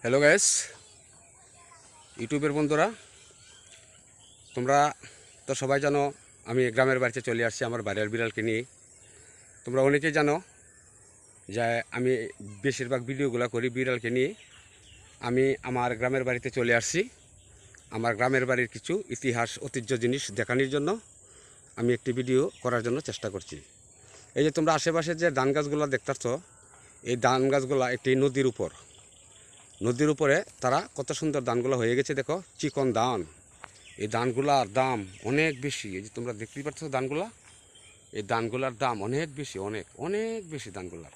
Hello guys, ইউটিউবের বন্ধুরা, তোমরা তো সবাই জানো আমি গ্রামের বাড়িতে চলে আসছি আমার বাড়ির বিড়ালকে নিয়ে। তোমরা অনেকেই জানো যে আমি বেশিরভাগ ভিডিওগুলো করি বিড়ালকে নিয়ে। আমি আমার গ্রামের বাড়িতে চলে আসছি আমার গ্রামের বাড়ির কিছু ইতিহাস ঐতিহ্য জিনিস দেখানোর জন্য। আমি একটি ভিডিও করার জন্য চেষ্টা করছি। এই যে তোমরা আশেপাশে যে ধান গাছগুলো দেখতেছ, এই ধান গাছগুলো একটি নদীর উপরে তারা কত সুন্দর ধানগুলো হয়ে গেছে। দেখো, চিকন ধান। এই ধানগুলার দাম অনেক বেশি। এই যে তোমরা দেখতেই পাচ্ছ ধানগুলা, এই ধানগুলার দাম অনেক বেশি, অনেক অনেক বেশি ধানগুলার।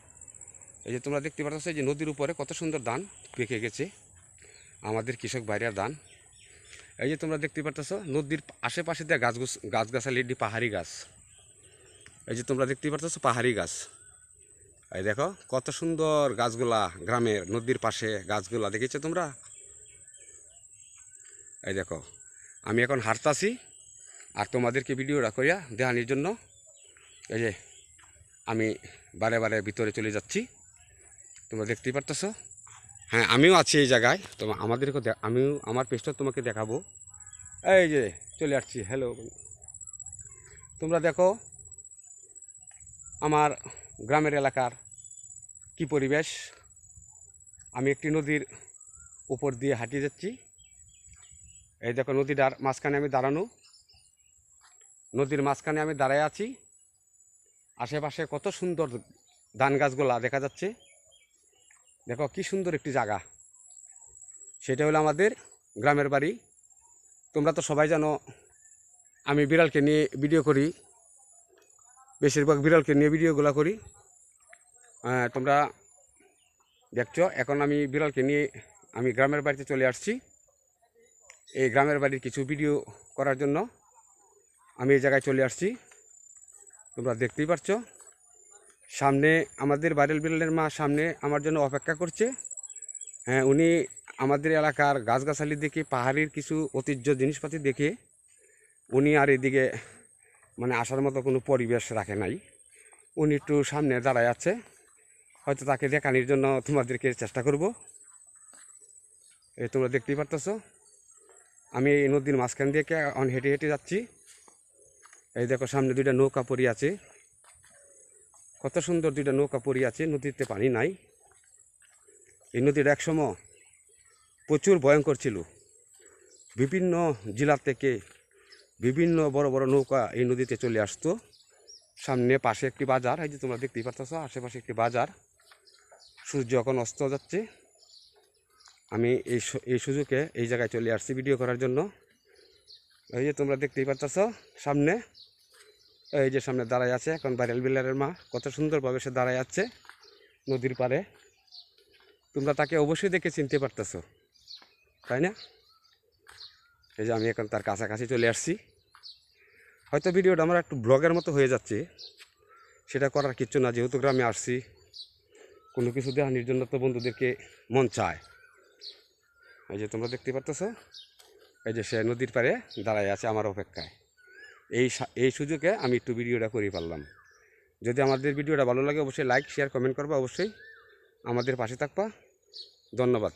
এই যে তোমরা দেখতে পাচ্ছ যে নদীর উপরে কত সুন্দর ধান পেকে গেছে, আমাদের কৃষক ভাইরার ধান। এই যে তোমরা দেখতে পাচ্ছ নদীর আশেপাশে দিয়ে গাছগাছালি, পাহাড়ি গাছ। এই যে তোমরা দেখতে পাচ্ছ পাহাড়ি গাছ। এই দেখো কত সুন্দর গাছগুলা, গ্রামের নদীর পাশে গাছগুলা দেখেছো তোমরা। এই দেখো, আমি এখন হাঁটতাছি আর তোমাদেরকে ভিডিওটা করিয়া দেখানোর জন্য এই যে আমি বারে বারে ভিতরে চলে যাচ্ছি। তোমরা দেখতেই পারতেছ। হ্যাঁ, আমিও আছি এই জায়গায়। আমাদেরকে আমিও আমার পেজটা তোমাকে দেখাবো। এই যে চলে আসছি। হ্যালো, তোমরা দেখো আমার গ্রামের এলাকার কি পরিবেশ। আমি একটি নদীর উপর দিয়ে হাঁটিয়ে যাচ্ছি। এই দেখো নদীটার মাঝখানে আমি দাঁড়ানো, নদীর মাঝখানে আমি দাঁড়ায় আছি। আশেপাশে কত সুন্দর ধান গাছগুলা দেখা যাচ্ছে। দেখো কি সুন্দর একটি জায়গা। সেটা হলো আমাদের গ্রামের বাড়ি। তোমরা তো সবাই জানো আমি বিড়ালকে নিয়ে ভিডিও করি, বেশিরভাগ বিড়ালকে নিয়ে ভিডিওগুলো করি। তোমরা দেখছো এখন আমি বিড়ালকে নিয়ে আমি গ্রামের বাড়িতে চলে আসছি। এই গ্রামের বাড়ির কিছু ভিডিও করার জন্য আমি এই জায়গায় চলে আসছি। তোমরা দেখতেই পাচ্ছ সামনে আমাদের বাড়ির বিড়ালের মা সামনে আমার জন্য অপেক্ষা করছে। হ্যাঁ, উনি আমাদের এলাকার গাছগাছালি দেখে, পাহাড়ির কিছু ঐতিহ্য জিনিসপাতি দেখে উনি আর এদিকে মানে আসার মতো কোনো পরিবেশ রাখে নাই। উনি একটু সামনে দাঁড়ায় আছে, হয়তো তাকে দেখানোর জন্য তোমাদেরকে চেষ্টা করব। এই তোমরা দেখতেই পারতেছ আমি এই নদীর মাঝখান দিয়ে হেঁটে হেঁটে যাচ্ছি। এই দেখো সামনে দুইটা নৌকা পড়ে আছে, কত সুন্দর দুইটা নৌকা পড়ে আছে। নদীতে পানি নাই। এই নদীর একসময় প্রচুর ভয়ঙ্কর ছিল। বিভিন্ন জেলা থেকে বিভিন্ন বড় বড় নৌকা এই নদীতে চলে আসতো। সামনে পাশে একটি বাজার। এই যে তোমরা দেখতেই পাচ্ছ আশেপাশে একটি বাজার। সূর্য এখন অস্ত যাচ্ছে। আমি এই সুযোগে এই জায়গায় চলে আসছি ভিডিও করার জন্য। এই যে তোমরা দেখতেই পাচ্ছ সামনে, এই যে সামনে দাঁড়ায় আছে এখন ভাইরাল বিড়ালের মা। কত সুন্দরভাবে সে দাঁড়ায় আছে নদীর পাড়ে। তোমরা তাকে অবশ্যই দেখে চিনতে পারতেছ, তাই না? এই যে আমি এখন তার কাছাকাছি চলে আসছি। হয়তো ভিডিওটা আমার একটু ব্লগের মতো হয়ে যাচ্ছে, সেটা করার কিচ্ছু না। যেহেতু গ্রামে আসছি, কোনো কিছু দেখানোর জন্য তো বন্ধুদেরকে মন চায়। এই যে তোমরা দেখতে পারতেছ এই যে সে নদীর পাড়ে দাঁড়ায় আছে আমার অপেক্ষায়। এই সুযোগে আমি একটু ভিডিওটা করে পারলাম। যদি আমাদের ভিডিওটা ভালো লাগে অবশ্যই লাইক, শেয়ার, কমেন্ট করবা। অবশ্যই আমাদের পাশে থাকবা। ধন্যবাদ।